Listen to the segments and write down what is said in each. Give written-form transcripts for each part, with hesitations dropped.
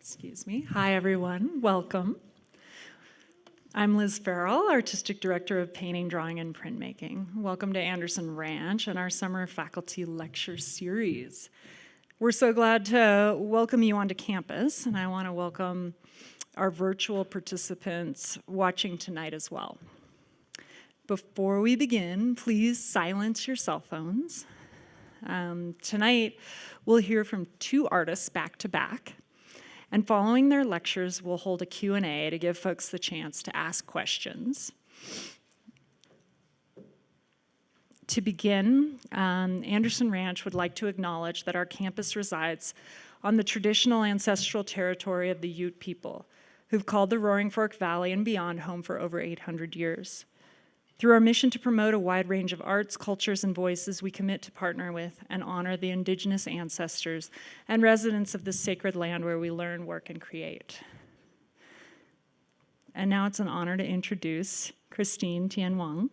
Excuse me. Hi, everyone. Welcome. I'm Liz Farrell, Artistic Director of Painting, Drawing, and Printmaking. Welcome to Anderson Ranch and our Summer Faculty Lecture Series. We're so glad to welcome you onto campus, and I want to welcome our virtual participants watching tonight as well. Before we begin, please silence your cell phones. Tonight, we'll hear from two artists back to back. And following their lectures, we'll hold a Q&A to give folks the chance to ask questions. To begin, Anderson Ranch would like to acknowledge that our campus resides on the traditional ancestral territory of the Ute people, who've called the Roaring Fork Valley and beyond home for over 800 years. Through our mission to promote a wide range of arts, cultures, and voices, we commit to partner with and honor the indigenous ancestors and residents of this sacred land where we learn, work, and create. And now it's an honor to introduce Christine Tien Wang.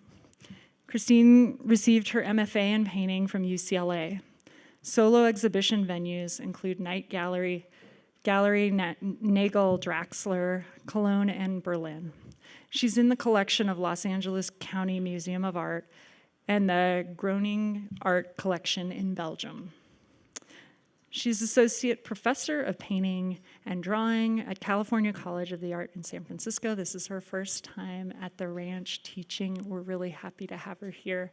Christine received her MFA in painting from UCLA. Solo exhibition venues include Night Galerie, Nagel, Draxler, Cologne, and Berlin. She's in the collection of Los Angeles County Museum of Art and the Groeninghe Art Collection in Belgium. She's Associate Professor of Painting and Drawing at California College of the Art in San Francisco. This is her first time at the ranch teaching. We're really happy to have her here.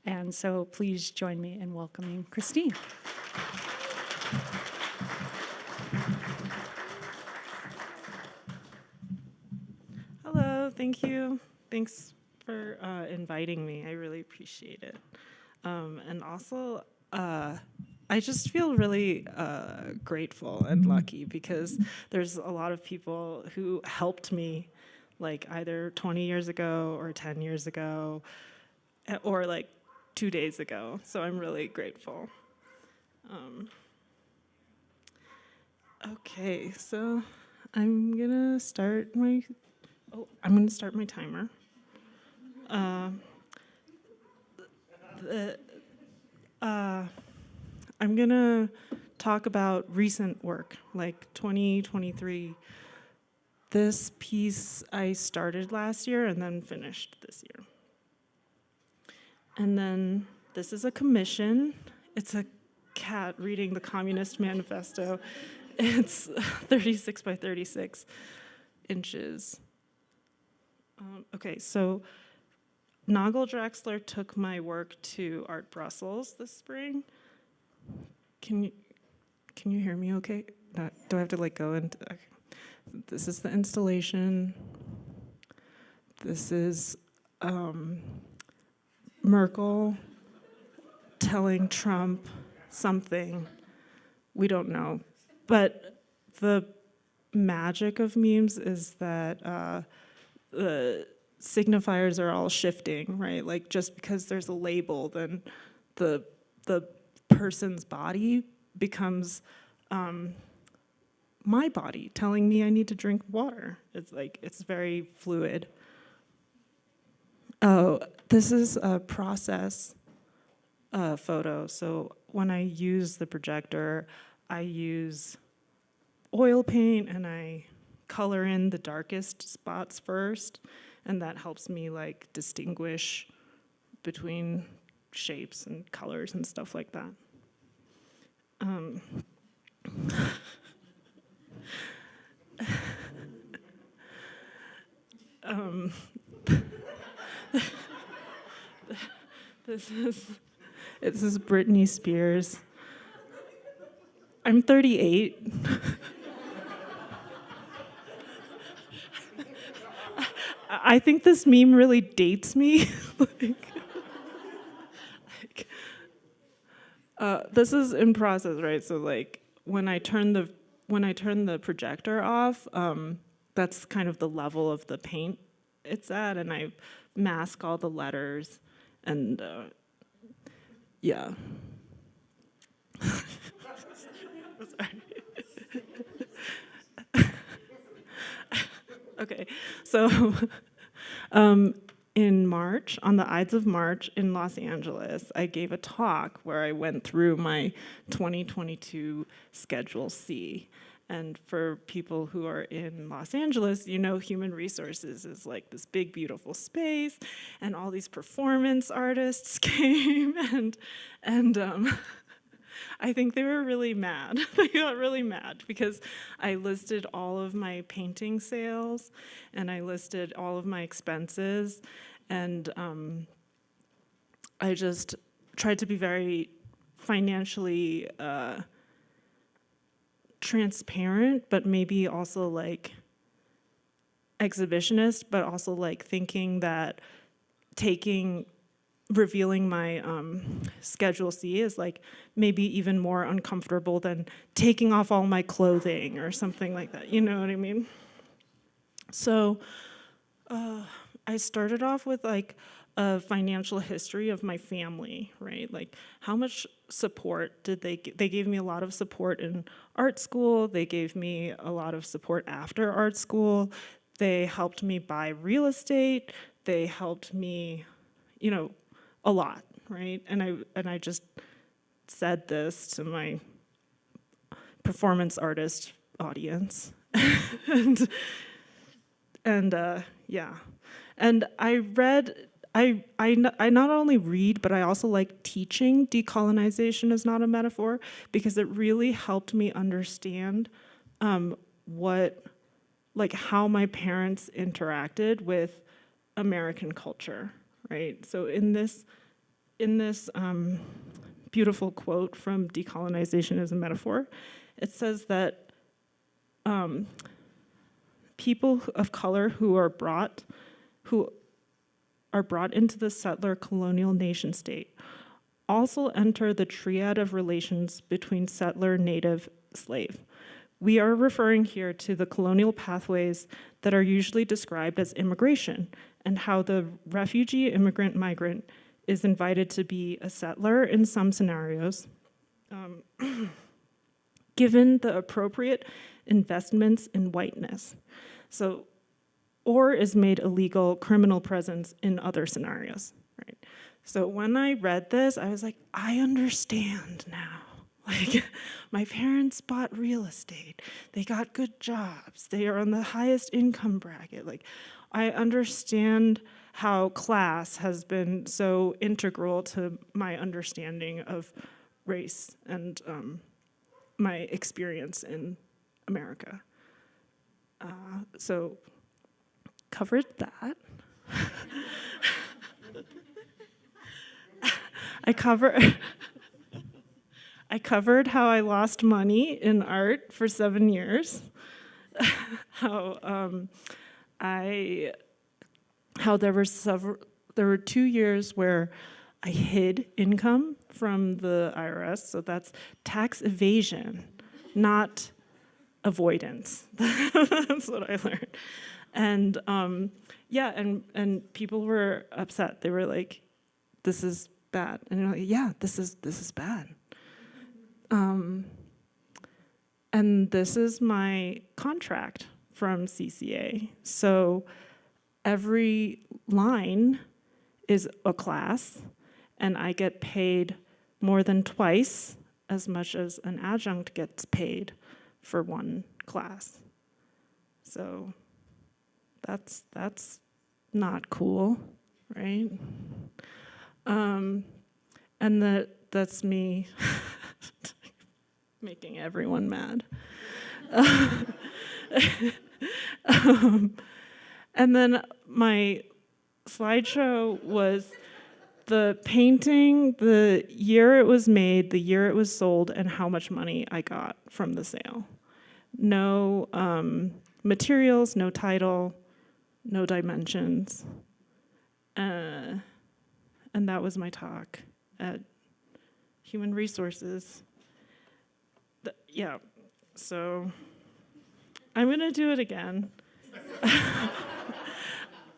And so please join me in welcoming Christine. Hello, thank you. Thanks for inviting me. I really appreciate it. And also, I just feel really grateful and lucky because there's a lot of people who helped me like either 20 years ago or 10 years ago or like 2 days ago. So I'm really grateful. Okay, so I'm gonna start my timer. I'm gonna talk about recent work, like 2023. This piece I started last year and then finished this year. And then this is a commission. It's a cat reading the Communist Manifesto. It's 36 by 36 inches. Okay, so Nagel Draxler took my work to Art Brussels this spring. Can you hear me okay? Do I have to like go into, okay. This is the installation. This is Merkel telling Trump something. We don't know. But the magic of memes is that the signifiers are all shifting, right? Like just because there's a label, then the person's body becomes my body telling me I need to drink water. It's very fluid. Oh, this is a process photo. So when I use the projector, I use oil paint and I color in the darkest spots first, and that helps me like distinguish between shapes and colors and stuff like that. This is Britney Spears. I'm 38. I think this meme really dates me. This is in process, right? So like when I turn the projector off, that's kind of the level of the paint it's at, and I mask all the letters, and yeah. Sorry. Okay, so in March, on the Ides of March in Los Angeles, I gave a talk where I went through my 2022 Schedule C. And for people who are in Los Angeles, you know, human resources is like this big, beautiful space, and all these performance artists came, and I think they were really mad. They got really mad because I listed all of my painting sales, and I listed all of my expenses, and I just tried to be very financially transparent, but maybe also like exhibitionist, but also like thinking that revealing my Schedule C is like maybe even more uncomfortable than taking off all my clothing or something like that. You know what I mean? So I started off with like a financial history of my family, right? Like how much support did they gave me a lot of support in art school. They gave me a lot of support after art school. They helped me buy real estate. They helped me, you know, a lot, right? And I just said this to my performance artist audience. and yeah. And I not only read, but I also like teaching decolonization is not a metaphor, because it really helped me understand how my parents interacted with American culture, right? So in this beautiful quote from Decolonization as a Metaphor, it says that people of color who are brought into the settler colonial nation state also enter the triad of relations between settler, native, slave. We are referring here to the colonial pathways that are usually described as immigration, and how the refugee, immigrant, migrant is invited to be a settler in some scenarios, given the appropriate investments in whiteness. So, or is made a legal criminal presence in other scenarios, right? So when I read this, I was like, I understand now. Like, my parents bought real estate. They got good jobs. They are on the highest income bracket. Like, I understand how class has been so integral to my understanding of race and my experience in America. So, covered that. I covered how I lost money in art for 7 years. How there were 2 years where I hid income from the IRS, so that's tax evasion, not avoidance. That's what I learned. And and people were upset. They were like, "This is bad," and I'm like, "Yeah, this is bad." And this is my contract from CCA. So every line is a class, and I get paid more than twice as much as an adjunct gets paid for one class. So that's not cool, right? And that's me making everyone mad. And then my slideshow was the painting, the year it was made, the year it was sold, and how much money I got from the sale. No materials, no title, no dimensions. And that was my talk at Human Resources. Yeah, so I'm gonna do it again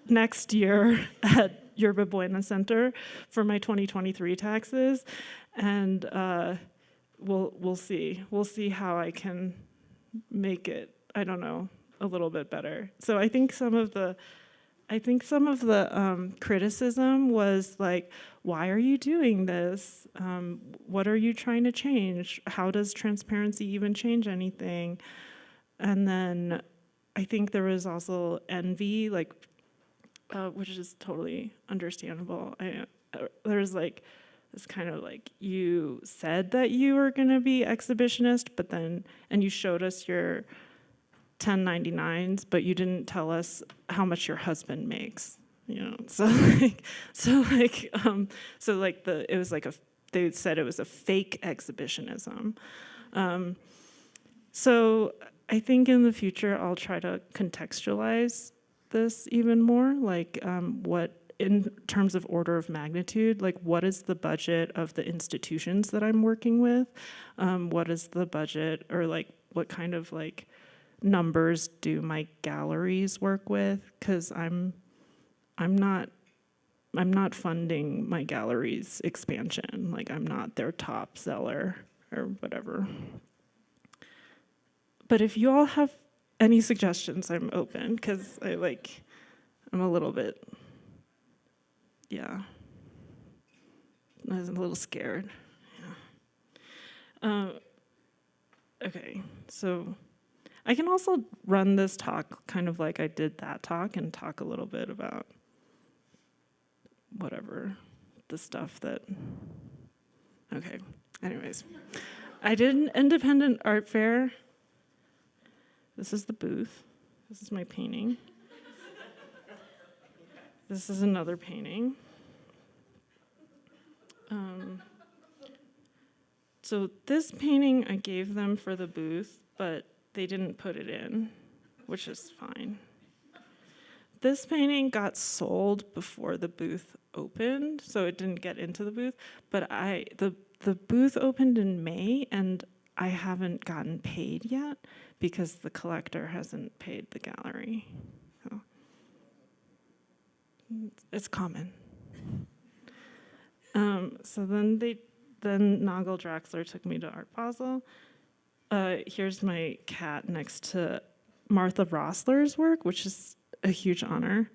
next year at Yerba Buena Center for my 2023 taxes, and we'll see. We'll see how I can make it, I don't know, a little bit better. So I think some of the criticism was like, why are you doing this? What are you trying to change? How does transparency even change anything? And then I think there was also envy, like, which is totally understandable. There's like this kind of like, you said that you were going to be exhibitionist, but then, and you showed us your 1099s, but you didn't tell us how much your husband makes. You know, so it was like they said it was a fake exhibitionism. So I think in the future I'll try to contextualize this even more, like what, in terms of order of magnitude, like what is the budget of the institutions that I'm working with? What is the budget, or like what kind of like numbers do my galleries work with? Because I'm not funding my gallery's expansion. Like I'm not their top seller or whatever. But if you all have any suggestions, I'm open, because I'm a little bit, I was a little scared. Yeah. Okay, so I can also run this talk kind of like I did that talk and talk a little bit about whatever, the stuff that, okay, anyways. I did an independent art fair. This is the booth. This is my painting. This is another painting. So this painting I gave them for the booth, but they didn't put it in, which is fine. This painting got sold before the booth opened, so it didn't get into the booth, but the booth opened in May, and I haven't gotten paid yet because the collector hasn't paid the gallery. So it's common. So then Nagel Draxler took me to Art Basel. Here's my cat next to Martha Rossler's work, which is a huge honor.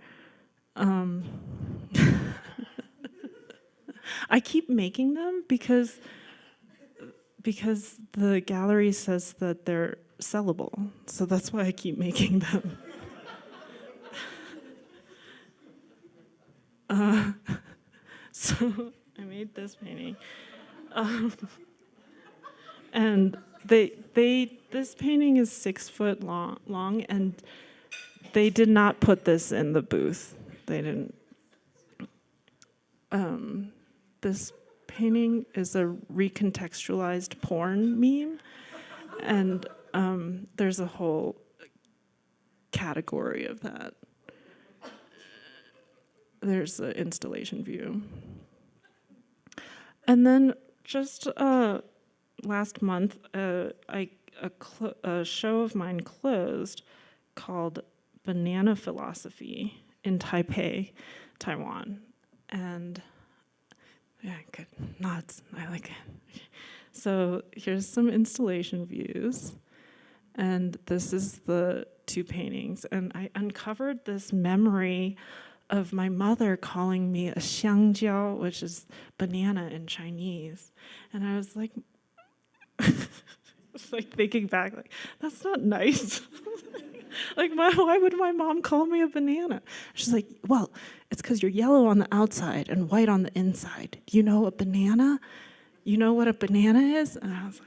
I keep making them because the gallery says that they're sellable. So that's why I keep making them. So I made this painting. And this painting is 6 foot long, and they did not put this in the booth. They didn't. This painting is a recontextualized porn meme, and there's a whole category of that. There's an installation view. And then just last month, a show of mine closed called Banana Philosophy in Taipei, Taiwan. And yeah, good nods, I like it. So here's some installation views. And this is the 2 paintings. And I uncovered this memory of my mother calling me a xiangjiao, which is banana in Chinese. And I was like, thinking back, like, that's not nice. Like, why would my mom call me a banana? She's like, well, it's because you're yellow on the outside and white on the inside. You know a banana? You know what a banana is? And I was like,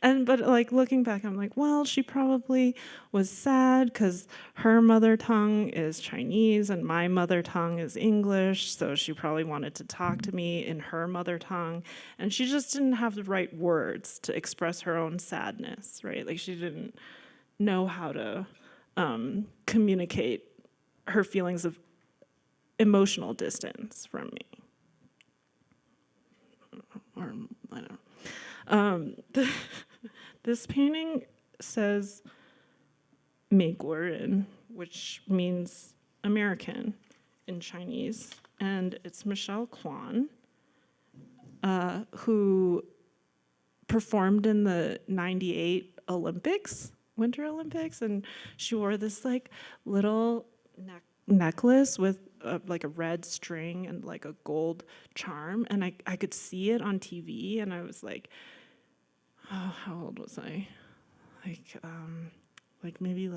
but like looking back, I'm like, well, she probably was sad because her mother tongue is Chinese and my mother tongue is English, so she probably wanted to talk to me in her mother tongue, and she just didn't have the right words to express her own sadness, right? Like she didn't know how to communicate her feelings of emotional distance from me. Or I don't know. This painting says 美国人, which means American in Chinese, and it's Michelle Kwan, who performed in the '98 Olympics, Winter Olympics, and she wore this like little necklace with like a red string and like a gold charm, and I could see it on TV, and I was like, how old was I? Maybe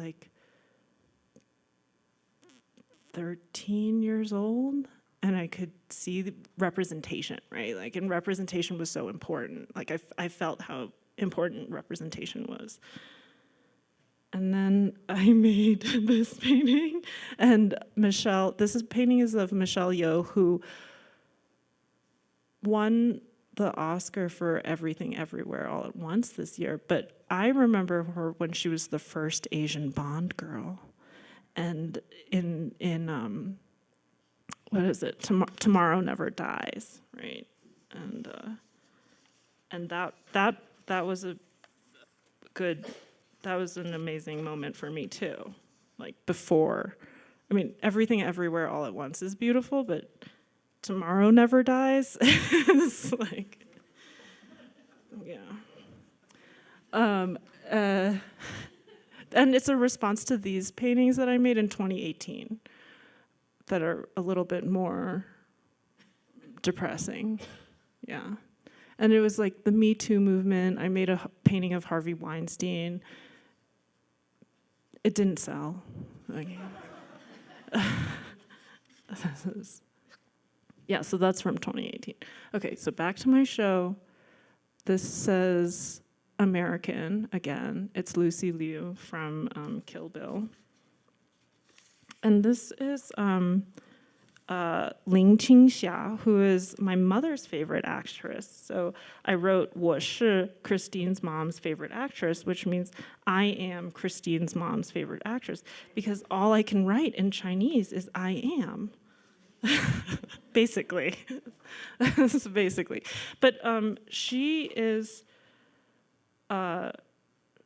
13 years old, and I could see the representation, right? And representation was so important. I felt how important representation was. And then I made this painting, and painting is of Michelle Yeoh, who won the Oscar for Everything Everywhere All at Once this year. But I remember her when she was the first Asian Bond girl, and in what is it? Tomorrow Never Dies, right? And that was that was an amazing moment for me too. Everything Everywhere All at Once is beautiful, but Tomorrow Never Dies is and it's a response to these paintings that I made in 2018 that are a little bit more depressing. Yeah. And it was the Me Too movement. I made a painting of Harvey Weinstein. It didn't sell. Yeah, so that's from 2018. Okay, so back to my show. This says American again. It's Lucy Liu from Kill Bill. And this is Ling Qingxia, who is my mother's favorite actress. So I wrote 我是 Christine's mom's favorite actress, which means I am Christine's mom's favorite actress, because all I can write in Chinese is I am. Basically. Basically. But she is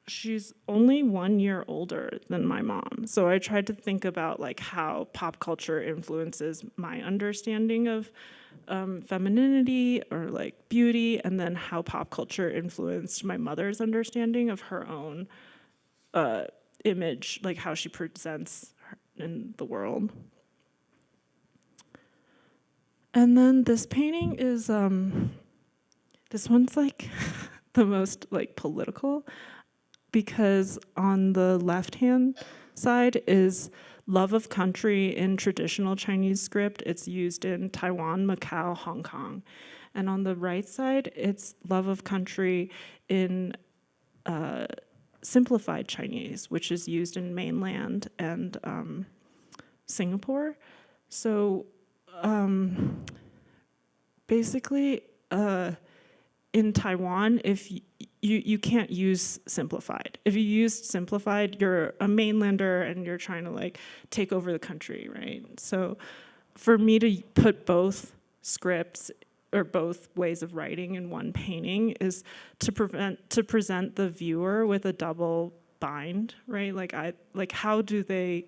she's only 1 year older than my mom. So I tried to think about how pop culture influences my understanding of femininity or beauty, and then how pop culture influenced my mother's understanding of her own image, how she presents in the world. And then this painting is, this one's the most political, because on the left-hand side is love of country in traditional Chinese script. It's used in Taiwan, Macau, Hong Kong. And on the right side, it's love of country in simplified Chinese, which is used in mainland and Singapore. So basically, in Taiwan, if you can't use simplified. If you use simplified, you're a mainlander and you're trying to take over the country, right? So for me to put both scripts or both ways of writing in one painting is to present the viewer with a double bind, right? How do they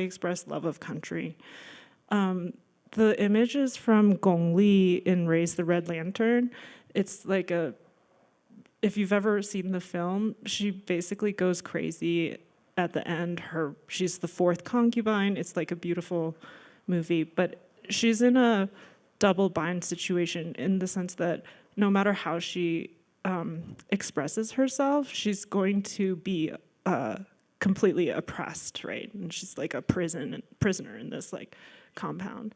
express love of country? The image is from Gong Li in Raise the Red Lantern. It's if you've ever seen the film, she basically goes crazy at the end. She's the fourth concubine. It's a beautiful movie, but she's in a double bind situation in the sense that no matter how she expresses herself, she's going to be completely oppressed, right? And she's a prisoner in this compound.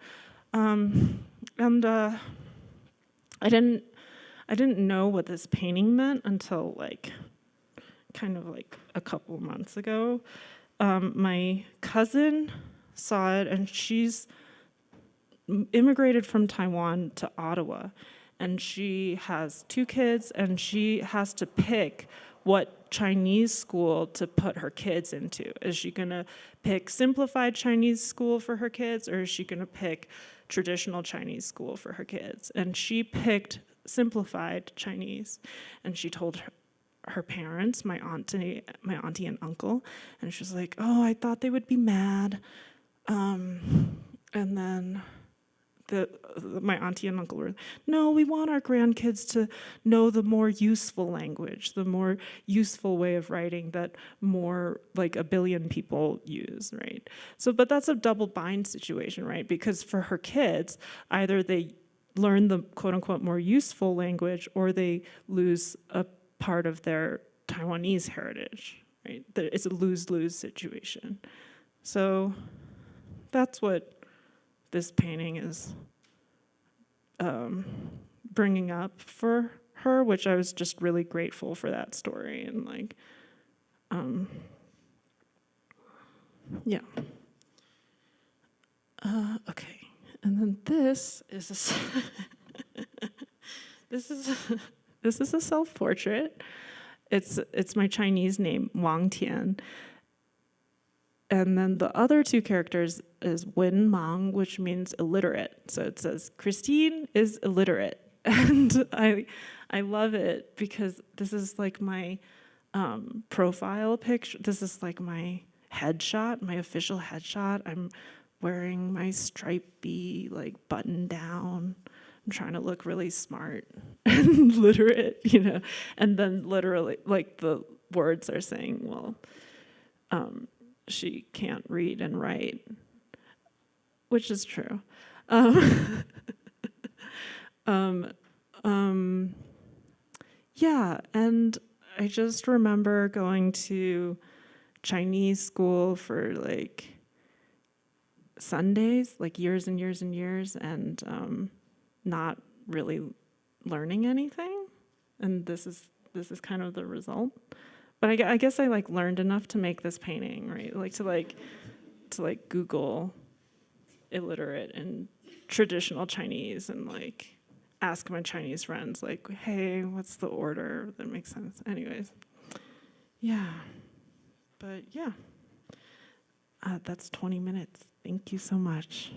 I didn't know what this painting meant until a couple months ago. My cousin saw it, and she's immigrated from Taiwan to Ottawa, and she has 2 kids, and she has to pick what Chinese school to put her kids into. Is she gonna pick simplified Chinese school for her kids, or is she gonna pick traditional Chinese school for her kids? And she picked simplified Chinese, and she told her parents, my auntie and uncle, and she was like, "Oh, I thought they would be mad." And then my auntie and uncle were, "No, we want our grandkids to know the more useful language, the more useful way of writing that more 1 billion people use," right? So, but that's a double bind situation, right? Because for her kids, either they learn the quote unquote more useful language, or they lose a part of their Taiwanese heritage, right? It's a lose-lose situation. So that's what this painting is bringing up for her, which I was just really grateful for that story. And like, yeah. Okay, and then this is this is a self-portrait. It's my Chinese name, Wang Tian. And then the other two characters is Wen Mang, which means illiterate. So it says Christine is illiterate, and I love it because this is like my profile picture. This is like my headshot, my official headshot. I'm wearing my stripey like button down. I'm trying to look really smart and literate, you know. And then literally, like the words are saying, well, she can't read and write, which is true. Yeah, and I just remember going to Chinese school for like Sundays, like years and years and years, and not really learning anything. And this is kind of the result. But I guess I like learned enough to make this painting, right? Like to Google illiterate and traditional Chinese and like ask my Chinese friends like, hey, what's the order that makes sense? Anyways, yeah. But yeah, that's 20 minutes. Thank you so much.